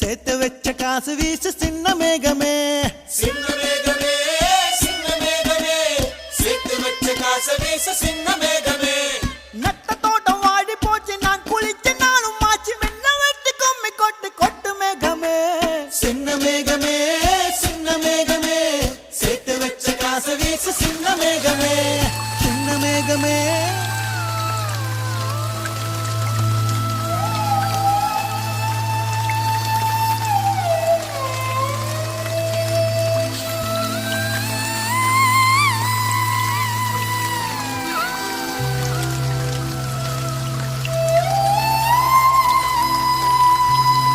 சேர்த்து வச்ச காசு வீசு சின்ன மேகமே சின்ன மேகமே சின்ன மேகமே சேர்த்து வச்ச காசு வீசு சின்ன மேகமே நட்ட தோட்டம் வாடி போச்சு நான் குளிச்சு நானும் மாச்சு வெண்ண வெட்டி கும்மி கொட்டு கொட்டு மேகமே சின்ன மேகமே சின்ன மேகமே சேர்த்து வச்ச காசு வீசு சின்ன மேகமே சின்ன மேகமே